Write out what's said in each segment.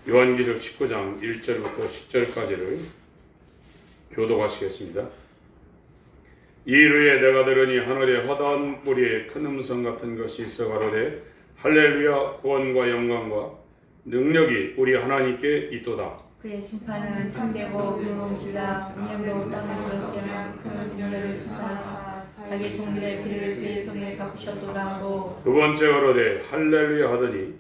요한계시록 19장 1절부터 10절까지를 교독하시겠습니다. 이일 후에 내가 들으니 하늘에 허다한 무리의 큰 음성 같은 것이 있어 가로되 할렐루야, 구원과 영광과 능력이 우리 하나님께 있도다. 그의 심판은 참되고 무너질라. 운명도 땅으로 깨어난 큰 능력을 심판하사 자기 종들의 피를 그의 손에 갚으셨도다 하고, 두 번째 가로되 할렐루야 하더니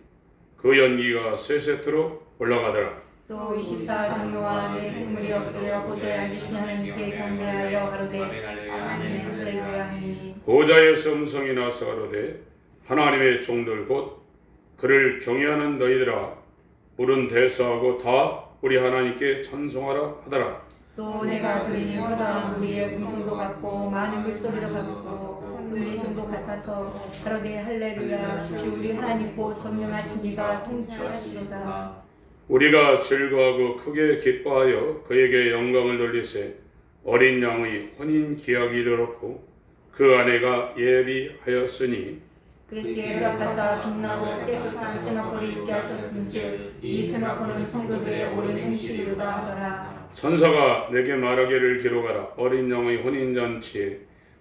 그 연기가 세세토록 올라가더라. 또 24장로와 내 생물이 엎드려 보좌에 앉으신 하나님께 경배하여 가로되 아멘 할렐루야 하니, 보좌에서 음성이 나서 가로되 하나님의 종들 곧 그를 경외하는 너희들아, 물은 대수하고 다 우리 하나님께 찬송하라 하더라. 또 내가 들으니 허다한 무리의 음성도 같고 많은 물소리도 같고 금리 성도 같아서 가로되 할렐루야, 주 우리 하나님 곧 전능하신 이가 통치하시로다. 우리가 즐거워하고 크게 기뻐하여 그에게 영광을 돌리세. 어린 양의 혼인 기약이 이르렀고 그 아내가 예비하였으니 그에게 허락하사 빛나고 깨끗한 세마포를 입게 하셨은즉 이 세마포는 성도들의 옳은 행실이로다 하더라. 천사가 내게 말하기를 기록하라. 어린 양의 혼인잔치에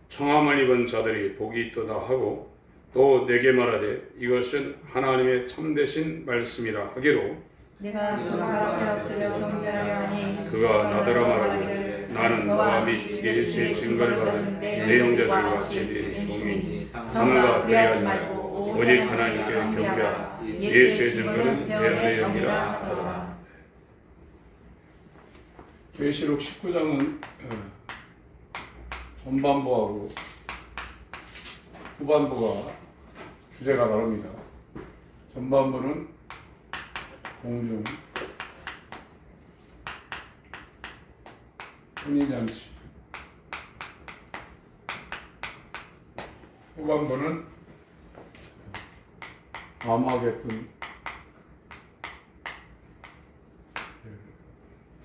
청함을 입은 자들이 복이 있도다 하고, 또 내게 말하되 이것은 하나님의 참되신 말씀이라 하기로 내가 그가 앞에 엎드려 경배하려 하니 그가 나더러 말하기를 나는 너와 및 예수의 증거를 받은 내 형제들과 같이 네 종이니 삼가 그리하지 말고 오직 하나님께 경배하라. 예수의 증거는 대언의 영이라 하더라. 계시록 19장은 전반부하고 후반부가 주제가 다릅니다. 전반부는 공중 혼인잔치, 후반부는 아마겟돈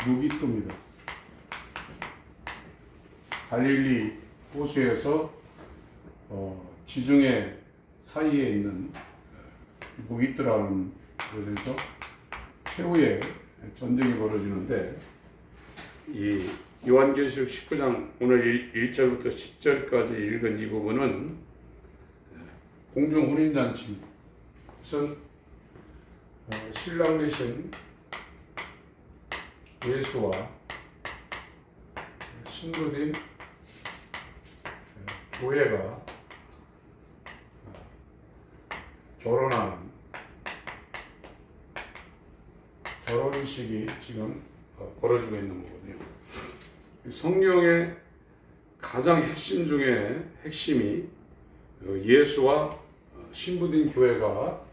무기토입니다. 갈릴리 호수에서 지중해 사이에 있는 무기토라는 곳에서 최후의 전쟁이 벌어지는데, 이 요한계시록 19장 오늘 1절부터 10절까지 읽은 이 부분은 공중 혼인잔치, 우선 신랑 되신 예수와 신부된 교회가 결혼하는 결혼식이 지금 벌어지고 있는 거거든요. 성경의 가장 핵심 중에 핵심이 예수와 신부된 교회가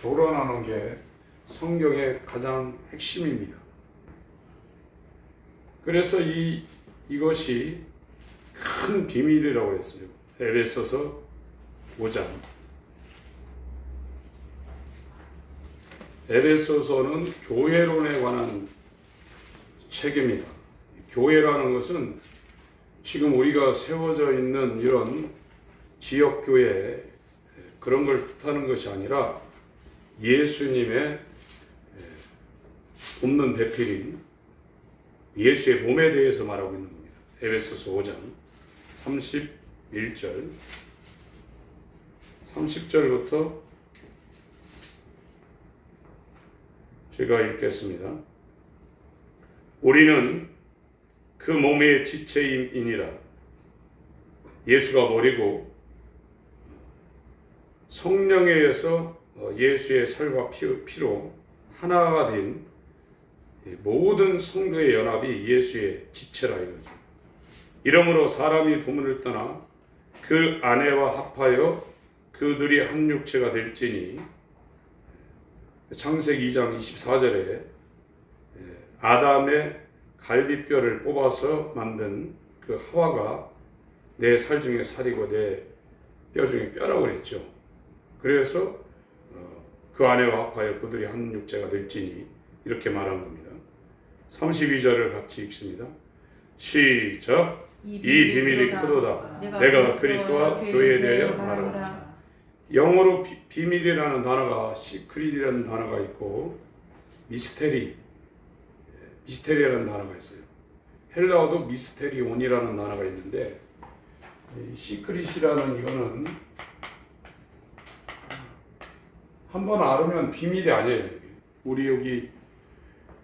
결혼하는 게 성경의 가장 핵심입니다. 그래서 이것이 큰 비밀이라고 했어요. 에베소서 5장. 에베소서는 교회론에 관한 책입니다. 교회라는 것은 지금 우리가 세워져 있는 이런 지역교회 그런 걸 뜻하는 것이 아니라 예수님의 돕는 배필인 예수의 몸에 대해서 말하고 있는 겁니다. 에베소서 5장 31절 30절부터 제가 읽겠습니다. 우리는 그 몸의 지체이니라. 예수가 머리고 성령에 의해서 예수의 살과 피로 하나가 된 모든 성도의 연합이 예수의 지체라 이거죠. 이러므로 사람이 부모를 떠나 그 아내와 합하여 그들이 한 육체가 될지니, 창세기 2장 24절에 아담의 갈비뼈를 뽑아서 만든 그 하와가 내 살 중에 살이고 내 뼈 중에 뼈라고 그랬죠. 그래서 그 아내와 합하여 그들이 한 육체가 될지니 이렇게 말한 겁니다. 32절을 같이 읽습니다. 시작. 이 비밀이 크도다. 내가 그리스도와 교회에 대하여 말하노라. 영어로 비밀이라는 단어가 시크릿이라는 단어가 있고, 미스테리라는 단어가 있어요. 헬라어도 미스테리온이라는 단어가 있는데, 시크릿이라는 이거는 한번 알으면 비밀이 아니에요. 우리 여기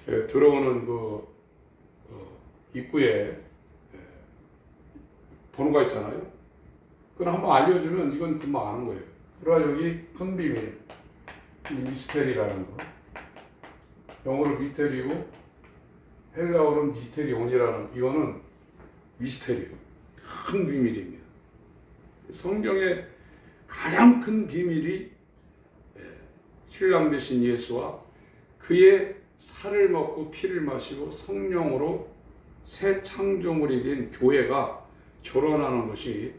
들어오는 그 입구에 번호가 있잖아요. 그건 한번 알려주면 이건 금방 아는 거예요. 그래서 여기 큰 비밀, 이 미스테리라는 거. 영어로 미스테리고 헬라어로는 미스테리온이라는, 이거는 미스테리, 큰 비밀입니다. 성경의 가장 큰 비밀이 신랑 되신 예수와 그의 살을 먹고 피를 마시고 성령으로 새 창조물이 된 교회가 결혼하는 것이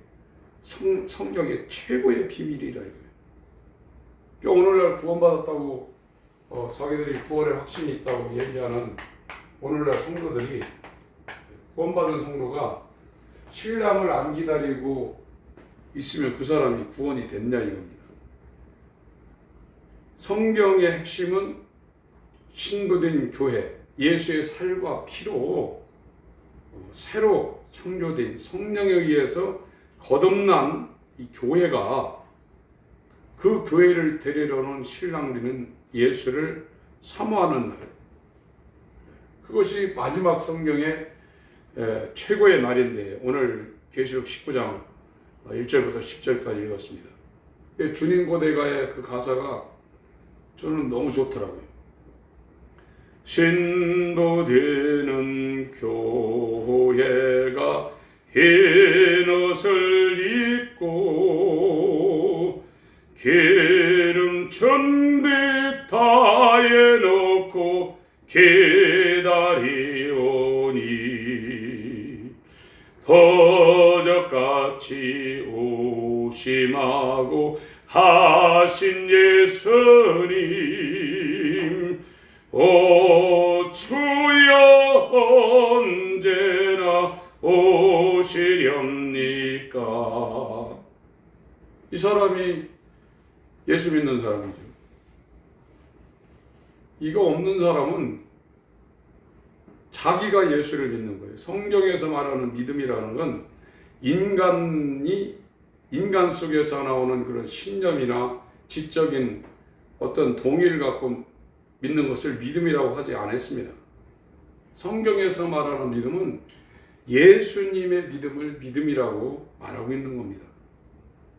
성경의 최고의 비밀이라 이거예요. 그러니까 오늘날 구원받았다고 자기들이 구원의 확신이 있다고 얘기하는 오늘날 성도들이, 구원받은 성도가 신랑을 안 기다리고 있으면 그 사람이 구원이 됐냐 이겁니다. 성경의 핵심은 신부된 교회, 예수의 살과 피로 새로 창조된 성령에 의해서 거듭난 이 교회가, 그 교회를 데리러는 신랑들은 예수를 사모하는 날, 그것이 마지막 성경의 최고의 날인데, 오늘 계시록 19장 1절부터 10절까지 읽었습니다. 주님 고대가의 그 가사가 저는 너무 좋더라고요. 신도되는 교회가 흰 옷을 입고 기름 천대 타에 놓고 기다리오니 도적같이 오심하고 하신 예수님, 오 주여 언제나 오시렵니까? 이 사람이 예수 믿는 사람이죠. 이거 없는 사람은 자기가 예수를 믿는 거예요. 성경에서 말하는 믿음이라는 건 인간 속에서 나오는 그런 신념이나 지적인 어떤 동의를 갖고 믿는 것을 믿음이라고 하지 않았습니다. 성경에서 말하는 믿음은 예수님의 믿음을 믿음이라고 말하고 있는 겁니다.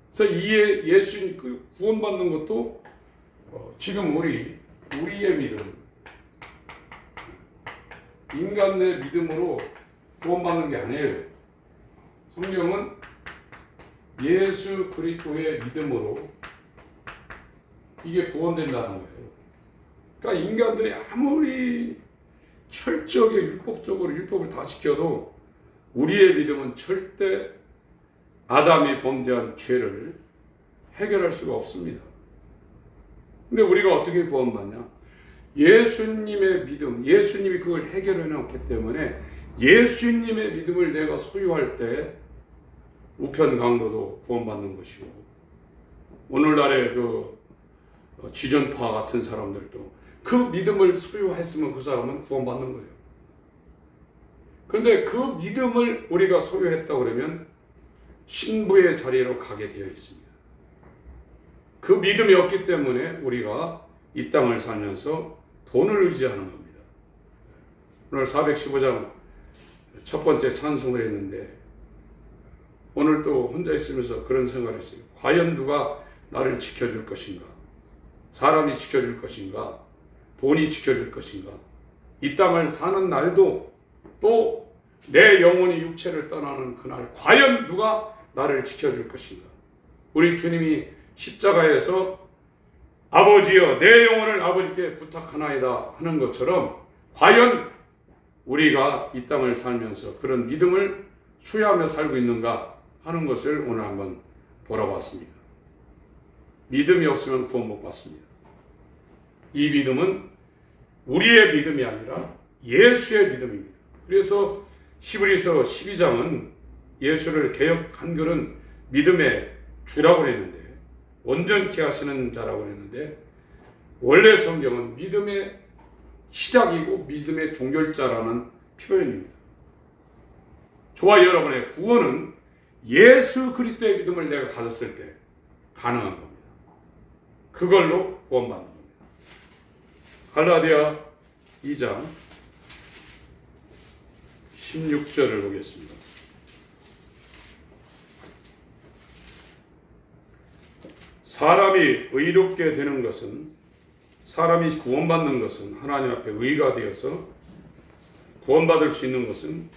그래서 이에 예수님 구원받는 것도 지금 우리의 믿음, 인간의 믿음으로 구원받는 게 아니에요. 성경은 예수 그리스도의 믿음으로 이게 구원된다는 거예요. 그러니까 인간들이 아무리 철저하게 율법적으로 율법을 다 지켜도 우리의 믿음은 절대 아담이 범죄한 죄를 해결할 수가 없습니다. 근데 우리가 어떻게 구원받냐? 예수님의 믿음, 예수님이 그걸 해결해 놨기 때문에 예수님의 믿음을 내가 소유할 때 우편 강도도 구원받는 것이고, 오늘날의 그 지존파 같은 사람들도 그 믿음을 소유했으면 그 사람은 구원받는 거예요. 그런데 그 믿음을 우리가 소유했다고 그러면 신부의 자리로 가게 되어 있습니다. 그 믿음이 없기 때문에 우리가 이 땅을 살면서 돈을 의지하는 겁니다. 오늘 415장 첫 번째 찬송을 했는데, 오늘 또 혼자 있으면서 그런 생각을 했어요. 과연 누가 나를 지켜줄 것인가? 사람이 지켜줄 것인가? 돈이 지켜줄 것인가? 이 땅을 사는 날도, 또 내 영혼이 육체를 떠나는 그날, 과연 누가 나를 지켜줄 것인가? 우리 주님이 십자가에서 아버지여 내 영혼을 아버지께 부탁하나이다 하는 것처럼, 과연 우리가 이 땅을 살면서 그런 믿음을 수여하며 살고 있는가 하는 것을 오늘 한번 돌아봤습니다. 믿음이 없으면 구원 못 받습니다. 이 믿음은 우리의 믿음이 아니라 예수의 믿음입니다. 그래서 히브리서 12장은 예수를 개혁한 글은 믿음의 주라고 했는데, 온전케 하시는 자라고 했는데, 원래 성경은 믿음의 시작이고 믿음의 종결자라는 표현입니다. 저와 여러분의 구원은 예수 그리스도의 믿음을 내가 가졌을 때 가능한 겁니다. 그걸로 구원받는 겁니다. 갈라디아 2장 16절을 보겠습니다. 사람이 의롭게 되는 것은, 사람이 구원받는 것은, 하나님 앞에 의가 되어서 구원받을 수 있는 것은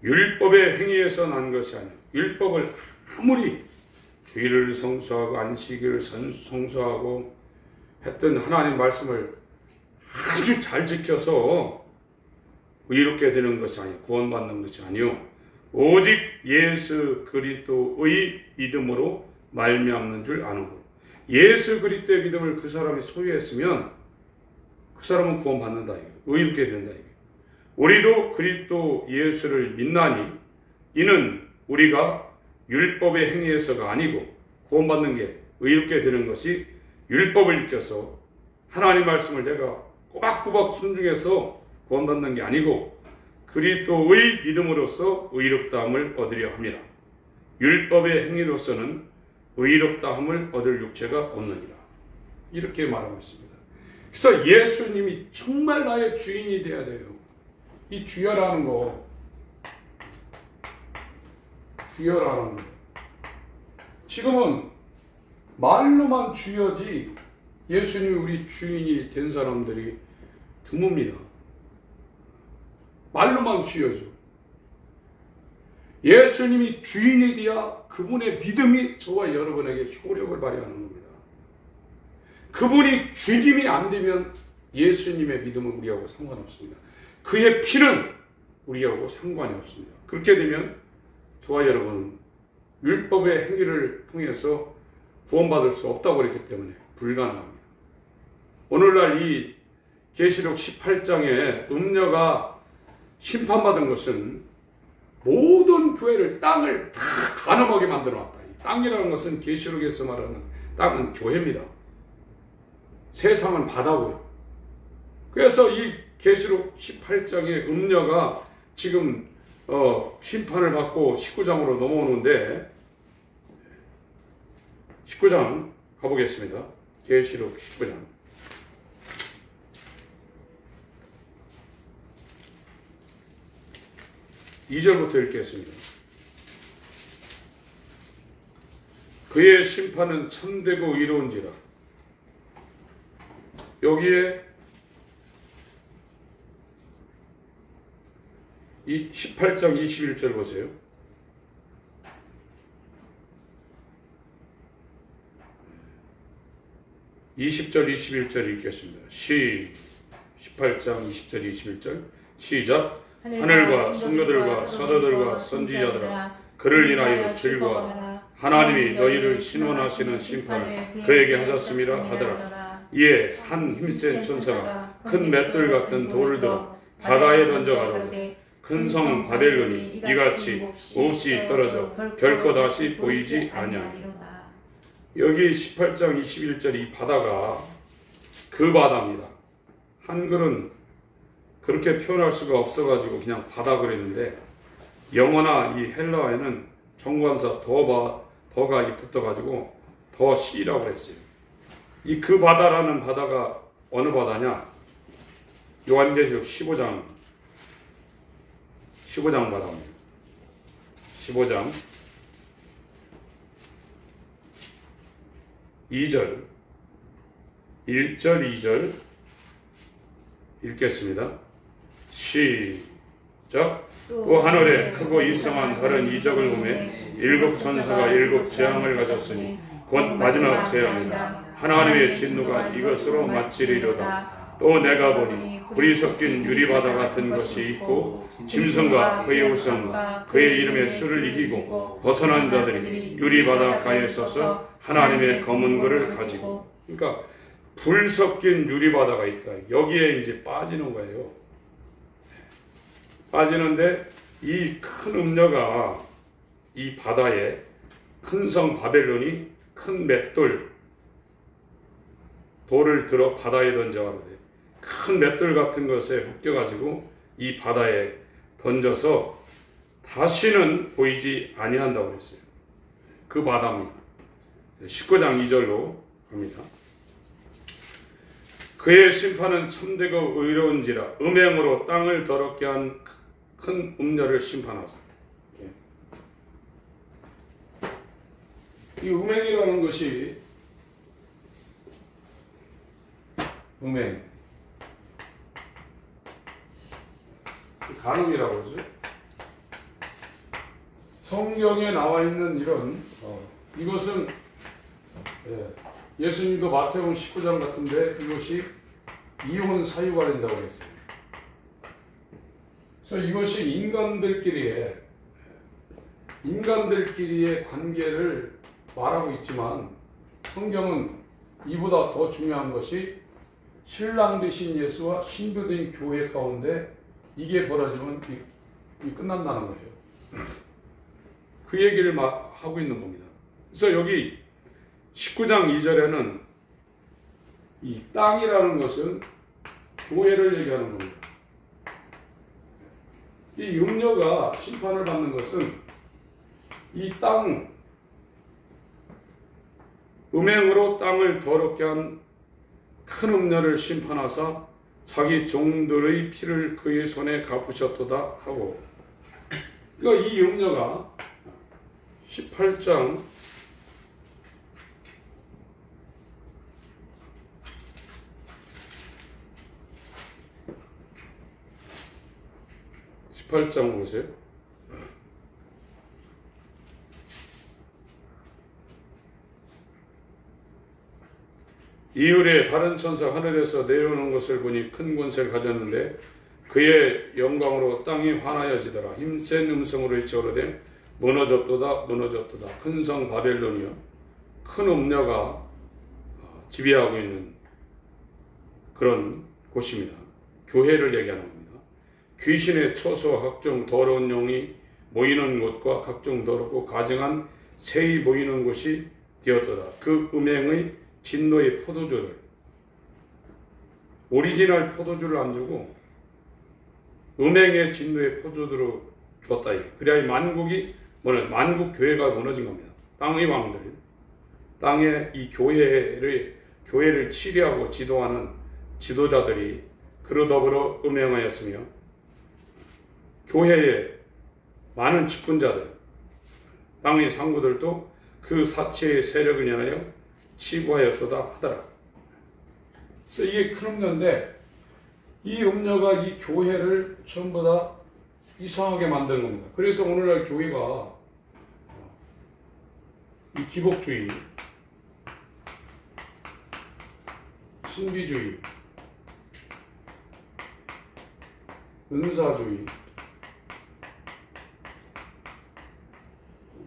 율법의 행위에서 난 것이 아니야. 율법을 아무리 주일을 성수하고 안식일을 성수하고 했던 하나님 말씀을 아주 잘 지켜서 의롭게 되는 것이 아니요, 구원받는 것이 아니요, 오직 예수 그리스도의 믿음으로 말미암는 줄 아는 것. 예수 그리스도의 믿음을 그 사람이 소유했으면 그 사람은 구원받는다, 의롭게 된다. 우리도 그리스도 예수를 믿나니 이는 우리가 율법의 행위에서가 아니고, 구원받는 게 의롭게 되는 것이 율법을 지켜서 하나님 말씀을 내가 꼬박꼬박 순종해서 구원받는 게 아니고 그리스도의 믿음으로써 의롭다함을 얻으려 합니다. 율법의 행위로서는 의롭다함을 얻을 육체가 없느니라. 이렇게 말하고 있습니다. 그래서 예수님이 정말 나의 주인이 되어야 돼요. 이 주여라는 거, 주여라는 거, 지금은 말로만 주여지 예수님이 우리 주인이 된 사람들이 드뭅니다. 말로만 주여죠. 예수님이 주인이 되어야 그분의 믿음이 저와 여러분에게 효력을 발휘하는 겁니다. 그분이 주님이 안 되면 예수님의 믿음은 우리하고 상관없습니다. 그의 피는 우리하고 상관이 없습니다. 그렇게 되면 저와 여러분은 율법의 행위를 통해서 구원받을 수 없다고 그랬기 때문에 불가능합니다. 오늘날 이 계시록 18장에 음녀가 심판받은 것은 모든 교회를, 땅을 다 간음하게 만들어놨다. 이 땅이라는 것은 계시록에서 말하는 땅은 교회입니다. 세상은 바다고요. 그래서 이 계시록 18장의 음녀가 지금 심판을 받고 19장으로 넘어오는데, 19장 가보겠습니다. 계시록 19장. (2절부터) 읽겠습니다. 그의 심판은 참되고 의로운지라. 여기에 이 18장 21절 보세요. (20절) 21절 읽겠습니다. 18장 20절 21절 시작. 하늘과 성도들과 사도들과 선지자들아, 그를 인하여 즐거워하라. 하나님이 너희를 신원하시는 심판을 그에게 하셨음이라 하더라. 이에 한 힘센 천사가 큰 맷돌 같은 돌을 들어 바다에 던져 가로되 큰 성 바벨론이 이같이 몹시 떨어져 결코 다시 보이지 아니하리라. 여기 18장 21절 이 바다가 그 바다입니다. 한글은 그렇게 표현할 수가 없어가지고 그냥 바다 그랬는데, 영어나 이 헬라어에는 정관사 더가 붙어가지고 더 시라고 그랬어요. 이 그 바다라는 바다가 어느 바다냐? 요한계시록 15장 바다입니다. 15장 2절 1절 2절 읽겠습니다. 시작. 또 하늘에 크고 이상한 다른 이적을 보매 일곱 천사가 일곱 재앙을 가졌으니 곧 마지막 재앙이다. 하나님의 진노가 이것으로 마치리로다. 또 내가 보니 불이 섞인 유리바다 같은 것이 있고 짐승과 그의 우상과 그의 이름의 수를 이기고 벗어난 자들이 유리바다 가에 서서 하나님의 검은 글을 가지고, 그러니까 불 섞인 유리바다가 있다. 여기에 이제 빠지는 거예요. 빠지는데 이 큰 음녀가 이 바다에 큰 성 바벨론이 큰 맷돌 돌을 들어 바다에 던져 가로되 큰 맷돌 같은 것에 묶여가지고 이 바다에 던져서 다시는 보이지 아니한다고 그랬어요. 그 바다입니다. 19장 2절로 갑니다. 그의 심판은 참되고 의로운지라 음행으로 땅을 더럽게 한 큰 음녀를 심판하사. 이 음행이라는 것이 음행 간음이라고 그러죠. 성경에 나와 있는 이런 이것은 예수님도 마태복음 19장 같은데 이것이 이혼 사유가 된다고 했어요. 그래서 이것이 인간들끼리의 관계를 말하고 있지만 성경은 이보다 더 중요한 것이 신랑 되신 예수와 신부 된 교회 가운데 이게 벌어지면 이 끝난다는 거예요. 그 얘기를 하고 있는 겁니다. 그래서 여기 19장 2절에는 이 땅이라는 것은 교회를 얘기하는 겁니다. 이 음녀가 심판을 받는 것은 이 땅, 음행으로 땅을 더럽게 한 큰 음녀를 심판하사 자기 종들의 피를 그의 손에 갚으셨도다 하고, 그러니까 이 음녀가 18장 18장 보세요. 이후에 다른 천사 하늘에서 내려오는 것을 보니 큰 권세를 가졌는데 그의 영광으로 땅이 환하여지더라. 힘센 음성으로 외쳐오르되 무너졌도다 무너졌도다. 큰 성 바벨론이여, 큰 음녀가 지배하고 있는 그런 곳입니다. 교회를 얘기하는 겁니다. 귀신의 처소와 각종 더러운 영이 모이는 곳과 각종 더럽고 가증한 새이 모이는 곳이 되었도다. 그 음행의 진노의 포도주를, 오리지널 포도주를 안 주고 음행의 진노의 포도주로 주었다. 그래야 만국이 만국 교회가 무너진 겁니다. 땅의 왕들, 땅의 이 교회를 치리하고 지도하는 지도자들이 그로 더불어 음행하였으며 교회의 많은 직분자들, 땅의 상구들도 그 사체의 세력을 인하여 치부하였도다 하더라. 그래서 이게 큰 음녀인데 이 음녀가 이 교회를 전부 다 이상하게 만드는 겁니다. 그래서 오늘날 교회가 이 기복주의, 신비주의, 은사주의,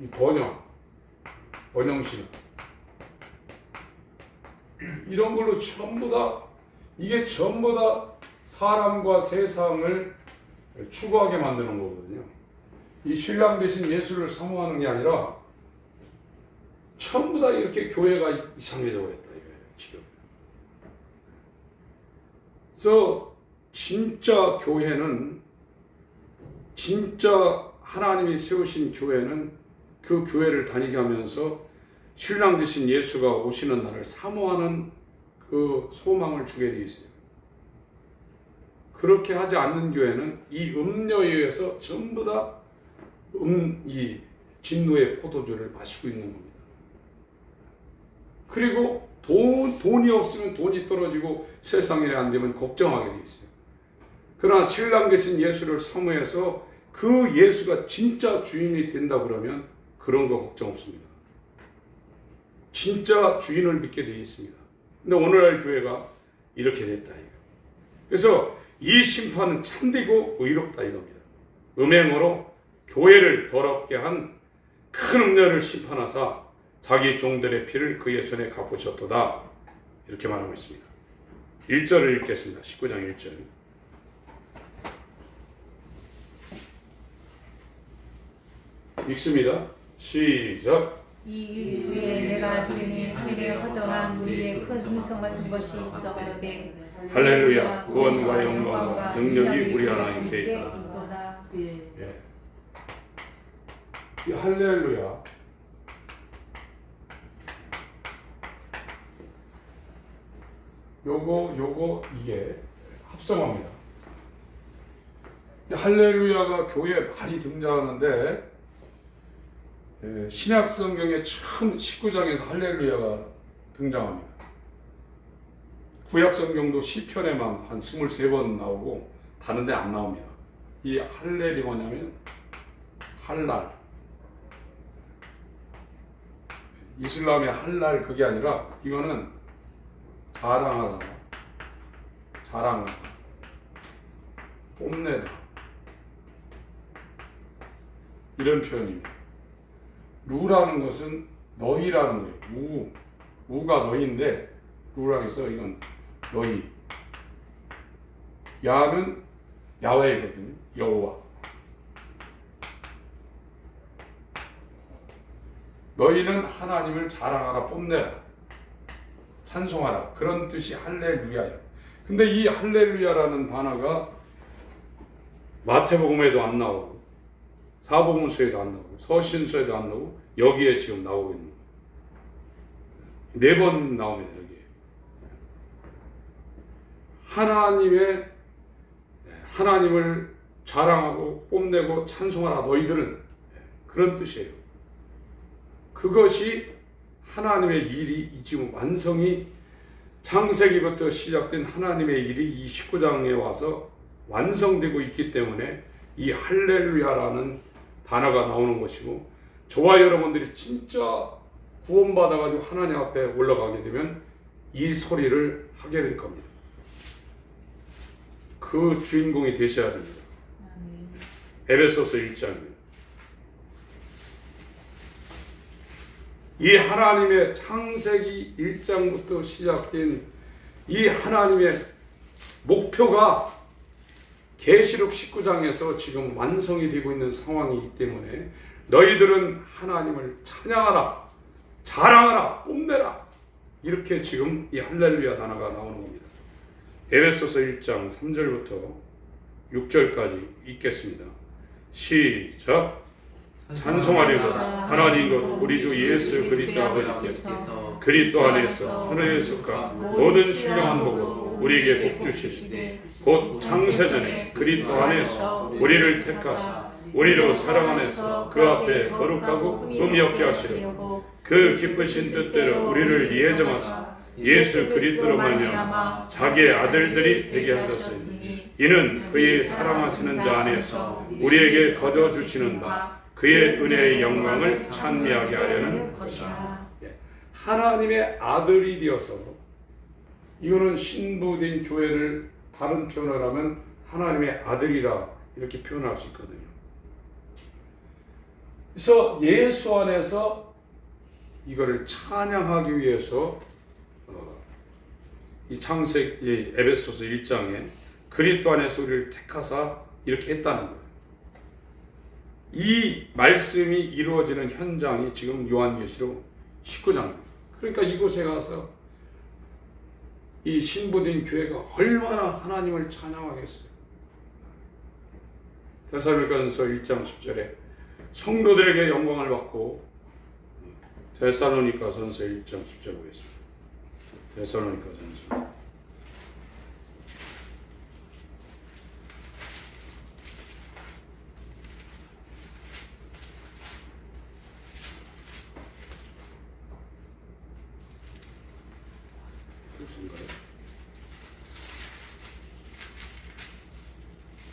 이 번영신앙 이런 걸로 이게 전부 다 사람과 세상을 추구하게 만드는 거거든요. 이 신랑 대신 예수를 사모하는 게 아니라 전부 다 이렇게 교회가 이상해져 버렸다 이거예요, 지금. 그래서 진짜 교회는, 진짜 하나님이 세우신 교회는 그 교회를 다니게 하면서 신랑 되신 예수가 오시는 날을 사모하는 그 소망을 주게 되어 있어요. 그렇게 하지 않는 교회는 이 음녀에 의해서 전부 다 이 진노의 포도주를 마시고 있는 겁니다. 그리고 돈이 없으면 돈이 떨어지고 세상 일이 안 되면 걱정하게 되어 있어요. 그러나 신랑 되신 예수를 사모해서 그 예수가 진짜 주인이 된다 그러면 그런 거 걱정 없습니다. 진짜 주인을 믿게 되어 있습니다. 근데 오늘날 교회가 이렇게 됐다. 그래서 이 심판은 참되고 의롭다 이겁니다. 음행으로 교회를 더럽게 한 큰 음녀를 심판하사 자기 종들의 피를 그의 손에 갚으셨도다. 이렇게 말하고 있습니다. 1절을 읽겠습니다. 19장 1절. 읽습니다. 시작. 이후에 내가 들으니 하늘에 허다한 무리의 큰 음성 같은 것이 있어 가로되 할렐루야. 구원과 영광과 능력이 우리 하나님께 있다. 예. 이 할렐루야. 요거 이게 합성합니다. 이 할렐루야가 교회에 많이 등장하는데 신약 성경의 처음 19장에서 할렐루야가 등장합니다. 구약 성경도 시편에만 한 23번 나오고 다른 데 안 나옵니다. 이 할렐이 뭐냐면 할랄. 이슬람의 할랄 그게 아니라 이거는 자랑하다, 자랑하다, 뽐내다 이런 표현입니다. 루라는 것은 너희라는 거예요. 우가 너희인데 루라 해서 이건 너희. 야는 야훼거든요. 여호와. 너희는 하나님을 자랑하라, 뽐내라, 찬송하라. 그런 뜻이 할렐루야예요. 근데 이 할렐루야라는 단어가 마태복음에도 안 나오고 사복음서에도 안 나오고 서신서에도 안 나오고 여기에 지금 나오고 있는 거예요. 4번 나옵니다. 여기에. 하나님을 자랑하고 뽐내고 찬송하라 너희들은, 그런 뜻이에요. 그것이 하나님의 일이 지금 완성이 창세기부터 시작된 하나님의 일이 이 19장에 와서 완성되고 있기 때문에 이 할렐루야라는 단어가 나오는 것이고, 저와 여러분들이 진짜 구원받아가지고 하나님 앞에 올라가게 되면 이 소리를 하게 될 겁니다. 그 주인공이 되셔야 됩니다. 에베소서 1장입니다. 이 하나님의 창세기 1장부터 시작된 이 하나님의 목표가 계시록 19장에서 지금 완성이 되고 있는 상황이기 때문에 너희들은 하나님을 찬양하라, 자랑하라, 뽐내라, 이렇게 지금 이 할렐루야 단어가 나오는 겁니다. 에베소서 1장 3절부터 6절까지 읽겠습니다. 시작. 찬송하리로다 하나님 곧 우리 주 예수 그리스도 아버지께서 그리스도 안에서 하늘에 속한 모든 신령한 복을 우리에게 복 주시니 곧 창세전에 그리스도 안에서 우리를 택하사 우리로 사랑 안에서 그 앞에 거룩하고 의미 없게 하시려고 그 기쁘신 뜻대로 우리를 예정하사 예수 그리스도로 말미암아 자기의 아들들이 되게 하셨으니 이는 그의 사랑하시는 자 안에서 우리에게 거저 주시는 바 그의 은혜의 영광을 찬미하게 하려는 것이라. 하나님의 아들이 되어서, 이거는 신부된 교회를 다른 표현을 하면 하나님의 아들이라 이렇게 표현할 수 있거든요. 그래서 예수 안에서 이거를 찬양하기 위해서 이 창세기 에베소서 1장에 그리스도 안에서 우리를 택하사 이렇게 했다는 거예요. 이 말씀이 이루어지는 현장이 지금 요한계시록 19장입니다. 그러니까 이곳에 가서 이 신부된 교회가 얼마나 하나님을 찬양하겠어요. 데살로니가전서 1장 10절에 성도들에게 영광을 받고, 데살로니가전서 1장 10절 보겠습니다. 데살로니가전서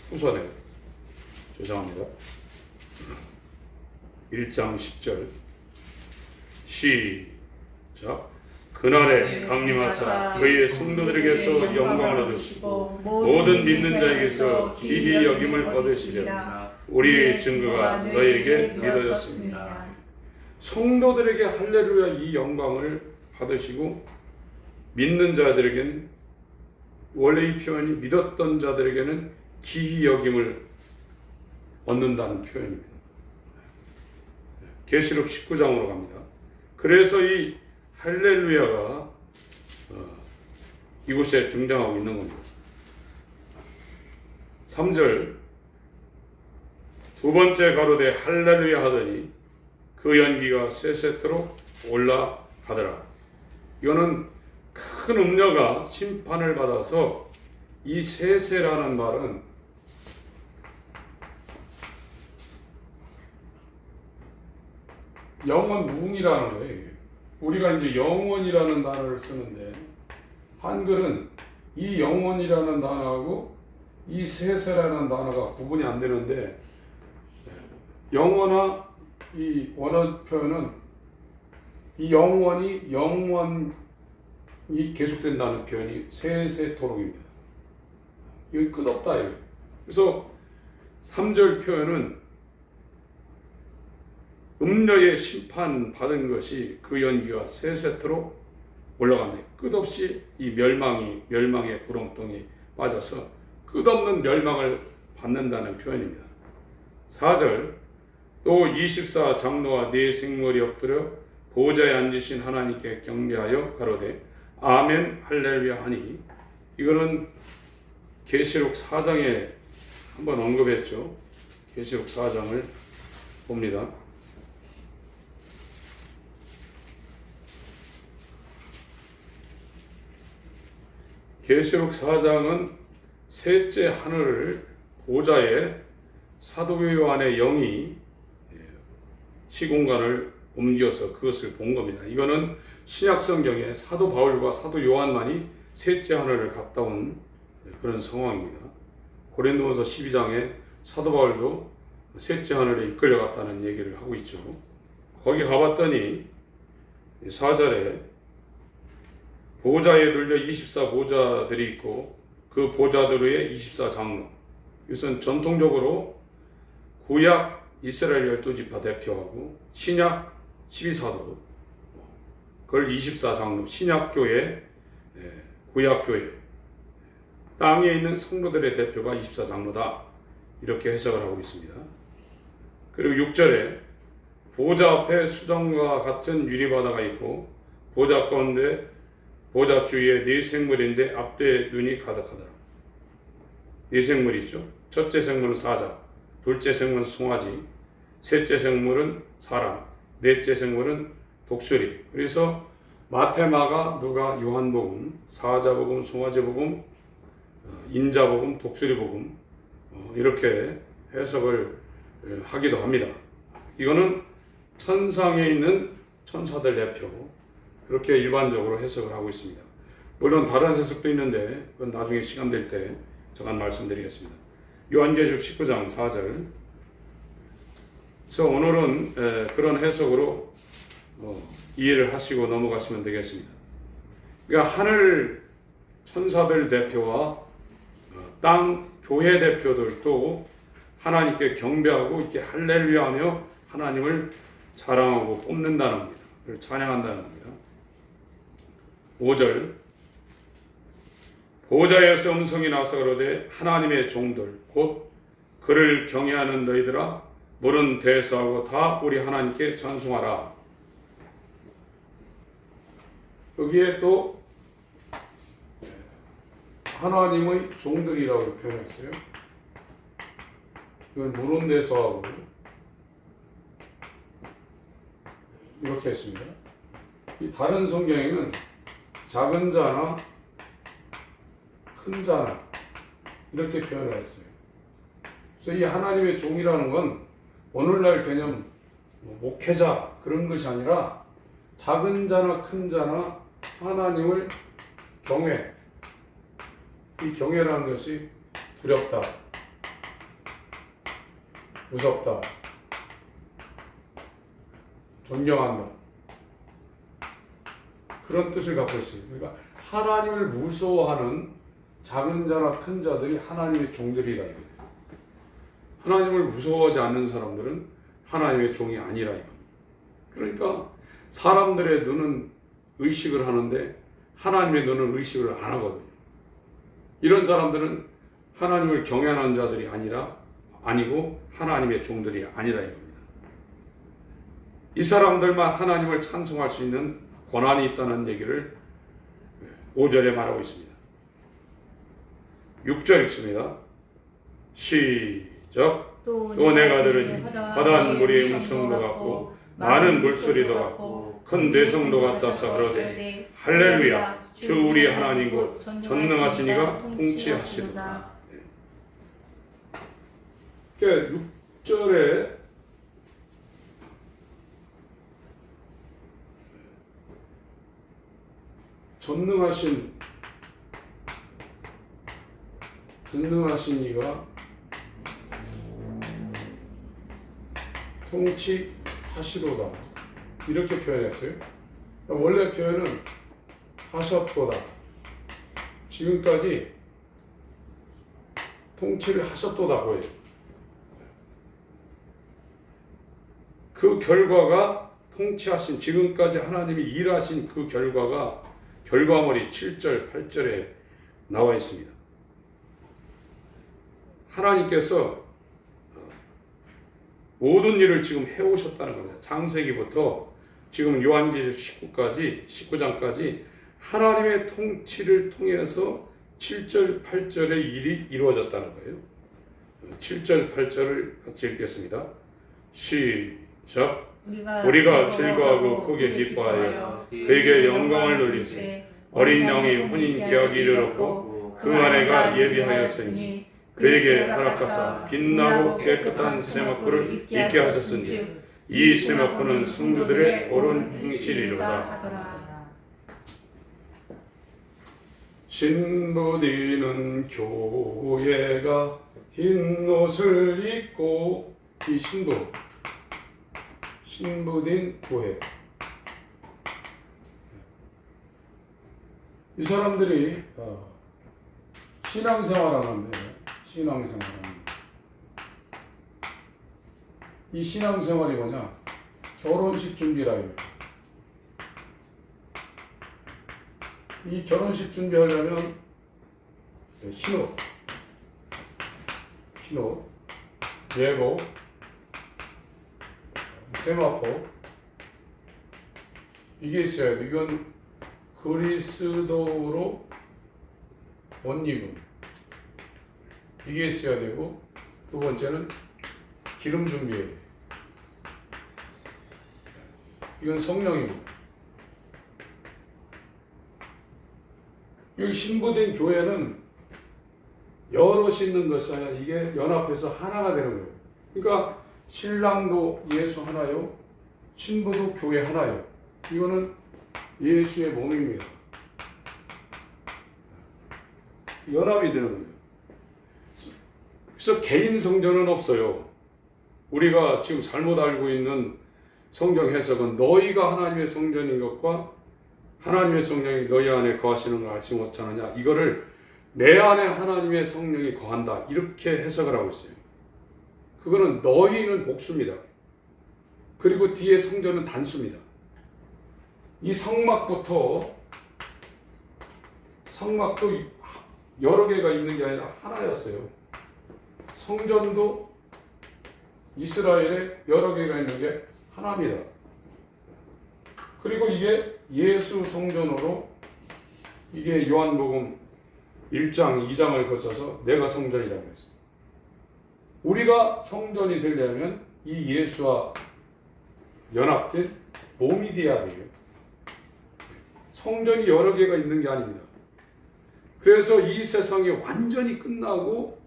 후서네요. 죄송합니다. 1장 10절 시작. 그날에 강림하사 그의 성도들에게서 영광을 얻으시고 모든 믿는 자에게서 기히 여김을 얻으시리라. 우리의 증거가 너에게 믿어졌습니다. 성도들에게 할렐루야 이 영광을 받으시고, 믿는 자들에게는, 원래 이 표현이 믿었던 자들에게는 기히 여김을 얻는다는 표현입니다. 계시록 19장으로 갑니다. 그래서 이 할렐루야가 이곳에 등장하고 있는 겁니다. 3절 두 번째 가로되 할렐루야 하더니 그 연기가 세세토록 올라가더라. 이거는 큰 음녀가 심판을 받아서 이 세세라는 말은 영원 무궁이라는 거예요. 이게. 우리가 이제 영원이라는 단어를 쓰는데 한글은 이 영원이라는 단어하고 이 세세라는 단어가 구분이 안 되는데 영어나 이 원어 표현은 이 영원이 계속된다는 표현이 세세토록입니다. 이건 끝없다 이거예요. 그래서 3절 표현은 음녀의 심판 받은 것이 그 연기가 세세토록 올라간다. 끝없이 이 멸망의 구렁텅이 빠져서 끝없는 멸망을 받는다는 표현입니다. 4절 또 24 장로와 네 생물이 엎드려 보좌에 앉으신 하나님께 경배하여 가로되 아멘 할렐루야 하니 이거는 계시록 4장에 한번 언급했죠. 계시록 4장을 봅니다. 계시록 4장은 셋째 하늘을 보좌에 사도 요한의 영이 시공간을 옮겨서 그것을 본 겁니다. 이거는 신약 성경에 사도 바울과 사도 요한만이 셋째 하늘을 갔다 온 그런 상황입니다. 고린도전서 12장에 사도 바울도 셋째 하늘에 이끌려갔다는 얘기를 하고 있죠. 거기 가봤더니 4절에 보좌에 들려 24 보좌들이 있고 그 보좌들 위에 24 장로. 이것은 전통적으로 구약 이스라엘 12지파 대표하고 신약 12사도 그걸 24 장로, 신약교회, 구약교회 땅에 있는 성도들의 대표가 24 장로다 이렇게 해석을 하고 있습니다. 그리고 6절에 보좌 앞에 수정과 같은 유리바다가 있고 보좌 가운데 보좌 주위에 네 생물인데 앞뒤에 눈이 가득하더라. 네 생물이 있죠. 첫째 생물은 사자, 둘째 생물은 송아지, 셋째 생물은 사람, 넷째 생물은 독수리. 그래서 마태, 마가, 누가, 요한복음, 사자복음, 송아지복음, 인자복음, 독수리복음 이렇게 해석을 하기도 합니다. 이거는 천상에 있는 천사들 대표 그렇게 일반적으로 해석을 하고 있습니다. 물론 다른 해석도 있는데 그건 나중에 시간 될 때 잠깐 말씀드리겠습니다. 요한계시록 19장 4절. 그래서 오늘은 그런 해석으로 이해를 하시고 넘어가시면 되겠습니다. 그러니까 하늘 천사들 대표와 땅 교회 대표들도 하나님께 경배하고 이렇게 할렐루야 하며 하나님을 자랑하고 뽐낸다는 겁니다. 그걸 찬양한다는 겁니다. 5절 보좌에서 음성이 나서 가로되 하나님의 종들 곧 그를 경외하는 너희들아 물은 대수하고 다 우리 하나님께 찬송하라. 여기에 또 하나님의 종들이라고 표현했어요. 이건 물은 대수하고 이렇게 했습니다. 이 다른 성경에는 작은 자나 큰 자나 이렇게 표현을 했어요. 그래서 이 하나님의 종이라는 건 오늘날 개념 목회자 그런 것이 아니라 작은 자나 큰 자나 하나님을 경외. 이 경외라는 것이 두렵다, 무섭다, 존경한다 그런 뜻을 갖고 있어요. 그러니까 하나님을 무서워하는 작은 자나 큰 자들이 하나님의 종들이라 이거예요. 하나님을 무서워하지 않는 사람들은 하나님의 종이 아니라 이겁니다. 그러니까 사람들의 눈은 의식을 하는데 하나님의 눈은 의식을 안 하거든요. 이런 사람들은 하나님을 경외하는 자들이 아니고 하나님의 종들이 아니라 이겁니다. 이 사람들만 하나님을 찬송할 수 있는 권한이 있다는 얘기를 5절에 말하고 있습니다. 6절 읽습니다. 시작. 또 내가 들으니 바다는 물이 음성도 같고 많은 물소리도 같고 큰 뇌성도 같아서 그러되 할렐루야 주 우리 하나님 곧 전능하신 이가 통치하시도다. 그러니까 6절에 전능하신 이가 통치하시도다 이렇게 표현했어요. 원래 표현은 하셨도다. 지금까지 통치를 하셨도다고 해요. 그 결과가 통치하신 지금까지 하나님이 일하신 그 결과물이 7절, 8절에 나와 있습니다. 하나님께서 모든 일을 지금 해오셨다는 겁니다. 창세기부터 지금 요한계시록 19장까지 하나님의 통치를 통해서 7절, 8절의 일이 이루어졌다는 거예요. 7절, 8절을 같이 읽겠습니다. 시작. 우리가 즐거워하고 크게 기뻐하여 그에게 영광을 돌리시 어린 양이 혼인 기약이 이르렀고 그 아내가 예비하였으니 그에게 허락하사 빛나고 깨끗한 세마포를 입게 하셨은지 이 세마포는 성도들의 옳은 행실이로다. 신부되는 교회가 흰 옷을 입고 이 신부된 교회. 이 사람들이 신앙생활하는데 이 신앙생활이 뭐냐? 결혼식 준비라요. 이 결혼식 준비하려면 신호, 예고, 세마포 이게 있어야 돼. 이건 그리스도로 옷 입음 이게 있어야 되고 두 번째는 기름 준비예요. 이건 성령이고 여기 신부된 교회는 여럿이 있는 것이 아니라 이게 연합해서 하나가 되는 거예요. 그러니까 신랑도 예수 하나요, 신부도 교회 하나요. 이거는 예수의 몸입니다. 연합이 되는 거예요. 그래서 개인 성전은 없어요. 우리가 지금 잘못 알고 있는 성경 해석은 너희가 하나님의 성전인 것과 하나님의 성령이 너희 안에 거하시는 걸 알지 못하느냐, 이거를 내 안에 하나님의 성령이 거한다 이렇게 해석을 하고 있어요. 그거는 너희는 복수입니다. 그리고 뒤에 성전은 단수입니다. 이 성막도 여러 개가 있는 게 아니라 하나였어요. 성전도 이스라엘에 여러 개가 있는 게 하나입니다. 그리고 이게 예수 성전으로 이게 요한복음 1장, 2장을 거쳐서 내가 성전이라고 했어요. 우리가 성전이 되려면 이 예수와 연합된 몸이 되어야 돼요. 성전이 여러 개가 있는 게 아닙니다. 그래서 이 세상이 완전히 끝나고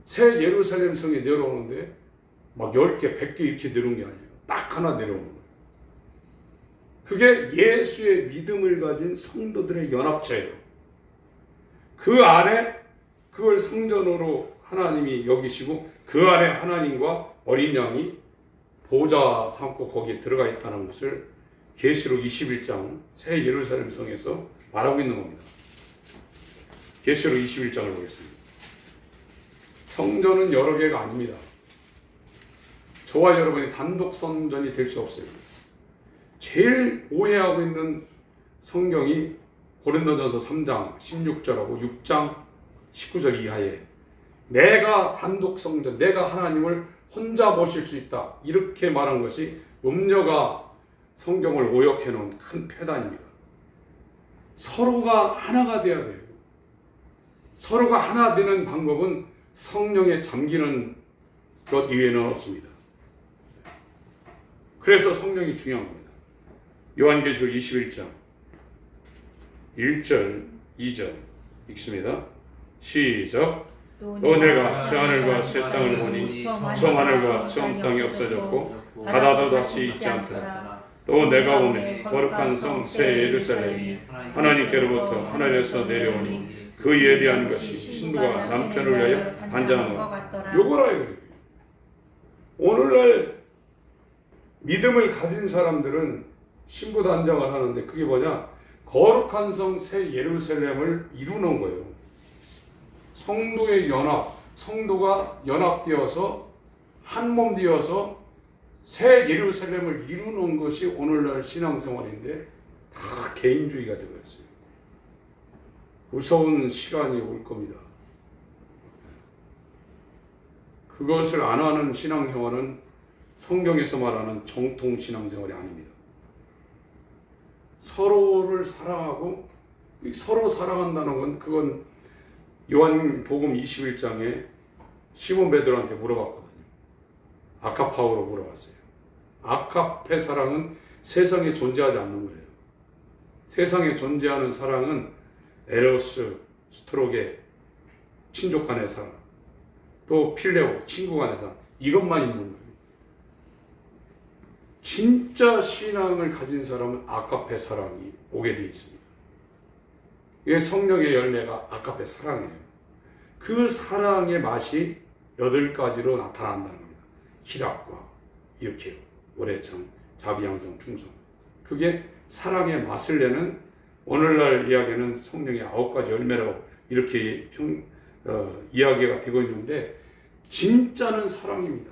새 예루살렘 성에 내려오는데 막 10개, 100개 이렇게 내려오는 게 아니에요. 딱 하나 내려오는 거예요. 그게 예수의 믿음을 가진 성도들의 연합체예요. 그 안에 그걸 성전으로 하나님이 여기시고 그 안에 하나님과 어린 양이 보좌 삼고 거기에 들어가 있다는 것을 계시록 21장 새 예루살렘 성에서 말하고 있는 겁니다. 계시록 21장을 보겠습니다. 성전은 여러 개가 아닙니다. 저와 여러분이 단독 성전이 될 수 없어요. 제일 오해하고 있는 성경이 고린도전서 3장 16절하고 6장 19절 이하에 내가 단독 성전, 내가 하나님을 혼자 모실 수 있다 이렇게 말한 것이 음녀가 성경을 오역해 놓은 큰 폐단입니다. 서로가 하나가 돼야 돼요. 서로가 하나 되는 방법은 성령에 잠기는 것 이외에는 없습니다. 그래서 성령이 중요한 겁니다. 요한계시록 21장 1절 2절 읽습니다. 시작. 또 내가 새 하늘과 새 땅을 보니 처음 하늘과 처음 땅이 없어졌고 바다도 다시 있지 않더라. 또 내가 보니 거룩한 성 새 예루살렘이 하나님께로부터 하늘에서 내려오니 그 예비한 것이 신부가 남편을 위하여 단장한 것. 요거라 이거예요. 오늘날 믿음을 가진 사람들은 신부 단장을 하는데 그게 뭐냐? 거룩한 성 새 예루살렘을 이루는 거예요. 성도의 연합, 성도가 연합되어서 한 몸 되어서 새 예루살렘을 이루는 것이 오늘날 신앙생활인데 다 개인주의가 되어있어요. 무서운 시간이 올 겁니다. 그것을 안 하는 신앙생활은 성경에서 말하는 정통 신앙생활이 아닙니다. 서로를 사랑하고 서로 사랑한다는 건 그건 요한복음 21장에 시몬 베드로한테 물어봤거든요. 아카파오로 물어봤어요. 아카페 사랑은 세상에 존재하지 않는 거예요. 세상에 존재하는 사랑은 에로스, 스트로게, 친족 간의 사랑, 또 필레오, 친구 간의 사랑, 이것만 있는 거예요. 진짜 신앙을 가진 사람은 아카페 사랑이 오게 되어 있습니다. 이게 성령의 열매가 아카페 사랑이에요. 그 사랑의 맛이 8가지로 나타난다는 겁니다. 희락과 이렇게요. 오래참, 자비양성, 충성. 그게 사랑의 맛을 내는 오늘날 이야기는 성령의 9가지 열매라고 이렇게 이야기가 되고 있는데 진짜는 사랑입니다.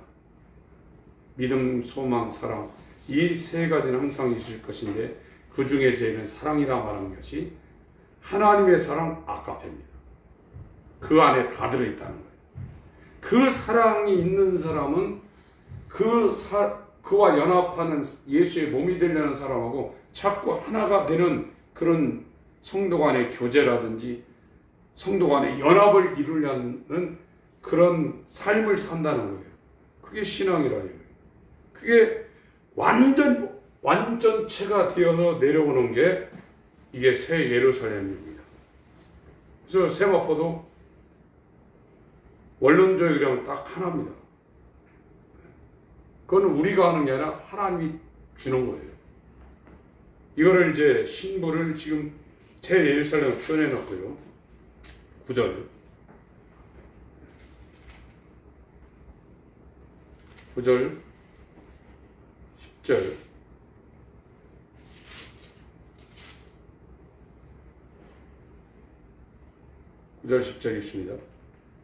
믿음, 소망, 사랑 이 3가지는 항상 있을 것인데 그 중에 제일은 사랑이라 말한 것이 하나님의 사랑 아카페입니다. 그 안에 다 들어있다는 거예요. 그 사랑이 있는 사람은 그와 연합하는 예수의 몸이 되려는 사람하고 자꾸 하나가 되는 그런 성도 간의 교제라든지 성도 간의 연합을 이루려는 그런 삶을 산다는 거예요. 그게 신앙이라 이거예요. 그게 완전체가 되어서 내려오는 게 이게 새 예루살렘입니다. 그래서 세마포도 원론적이라면 딱 하나입니다. 그건 우리가 하는 게 아니라 하나님이 주는 거예요. 이거를 이제 신부를 지금 새 예루살렘을 표현해 놨고요. 9절 10절 9절 10절 있습니다.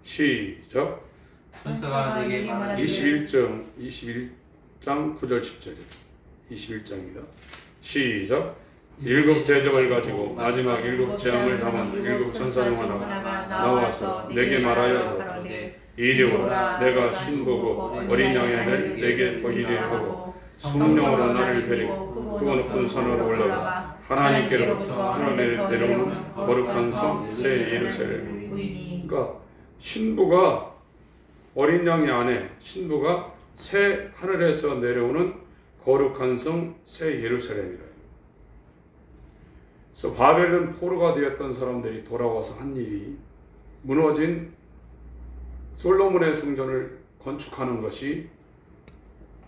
시작. 천사가 내게 말하기를 21장 9절 10절 21장입니다. 시작. 7 대접을 가지고 마지막 7 재앙을 담은 7 천사 중 하나가 나와서 내게 말하여 이리 오라. 내가 신부고 어린 양의 안을 내게 보이리라 하고 성령으로 나를 데리고 그 높은 산으로 올라가 하나님께로부터 하늘에 내려오는 거룩한 성 새 예루살렘. 그러니까 신부가 어린 양의 안에 신부가 새 하늘에서 내려오는 거룩한 성 새 예루살렘이라. 그래서 바벨론 포로가 되었던 사람들이 돌아와서 한 일이 무너진 솔로몬의 성전을 건축하는 것이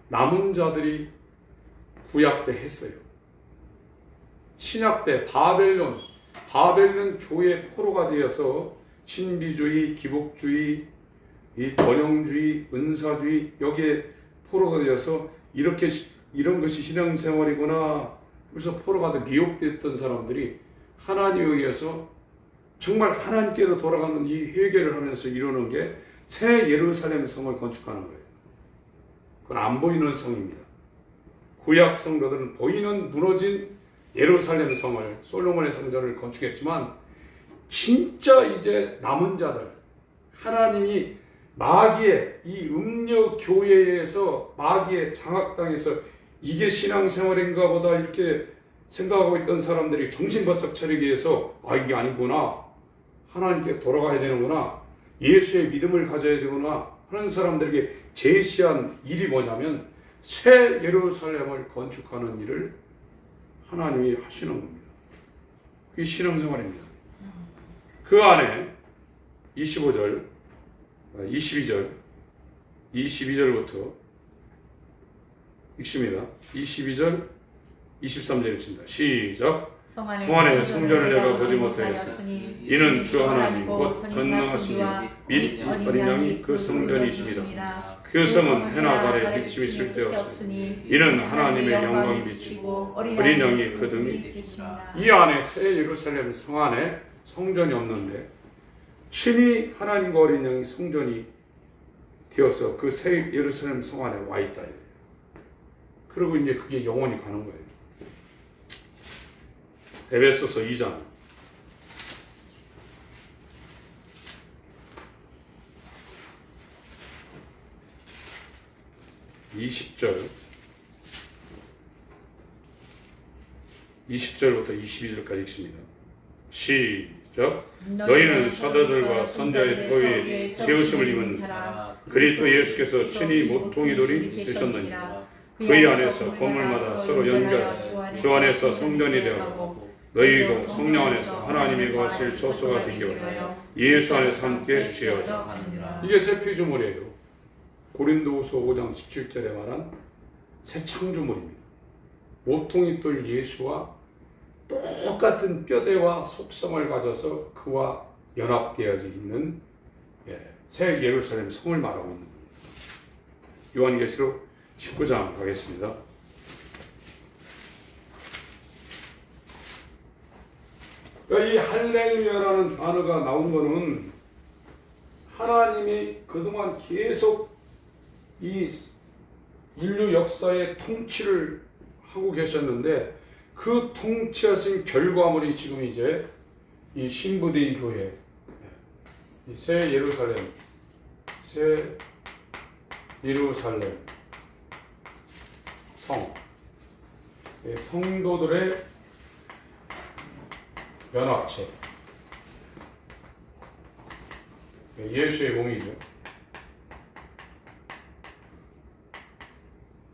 남은 자들이 구약 때 했어요. 신약 때 바벨론 교회 포로가 되어서 신비주의, 기복주의, 이 번영주의, 은사주의 여기에 포로가 되어서 이런 것이 신앙생활이구나. 그래서 포로가 돼 미혹됐던 사람들이 하나님에 의해서 정말 하나님께로 돌아가는 이 회개를 하면서 이루는 게 새 예루살렘 성을 건축하는 거예요. 그건 안 보이는 성입니다. 구약 성도들은 보이는 무너진 예루살렘 성을 솔로몬의 성전을 건축했지만 진짜 이제 남은 자들 하나님이 마귀의 이 음녀 교회에서 마귀의 장악당해서 이게 신앙생활인가 보다 이렇게 생각하고 있던 사람들이 정신 바짝 차리기 위해서 이게 아니구나. 하나님께 돌아가야 되는구나, 예수의 믿음을 가져야 되구나 하는 사람들에게 제시한 일이 뭐냐면 새 예루살렘을 건축하는 일을 하나님이 하시는 겁니다. 그게 신앙생활입니다. 그 안에 22절, 22절부터 읽습니다. 22절, 23절 읽습니다. 시작. 성 안에 성전을 내가 보지 못하였으니 이는 주 하나님 곧 전능하신 및 어린 양이 그 성전이십니다. 그 성은 해나 달에 비침이 쓸데없으니 이는 하나님의 영광이 비치고 어린 양이 그 등이 계십니다. 이 안에 새 예루살렘 성 안에 성전이 없는데 친히 하나님과 어린 양이 성전이 되어서 그 새 예루살렘 성 안에 와 있다. 그리고 이제 그게 영원히 가는 거예요. 에베소서 2장 20절부터 22절까지 읽습니다. 시작. 너희는 사도들과 선자의 표에 세우심을 입은 그리스도 예수께서 친히 모퉁이돌이 되셨느니라. 그의 안에서 건물마다 서로 연결하여 주 안에서 성전이 되어 너희도 성령 안에서 하나님이 거하실 처소가 되기 위하여 예수 안에서 함께 지어져. 이게 새 피조물이에요. 고린도후서 5장 17절에 말한 새 창조물입니다. 모퉁이돌 예수와 똑같은 뼈대와 속성을 가져서 그와 연합되어져 있는 새 예루살렘 성을 말하고 있는 겁니다. 요한계시록 19장 가겠습니다. 이 할렐루야라는 단어가 나온 것은 하나님이 그동안 계속 이 인류 역사의 통치를 하고 계셨는데 그 통치하신 결과물이 지금 이제 이 신부된 교회, 이 새 예루살렘 성, 성도들의 연합체, 예수의 몸이죠.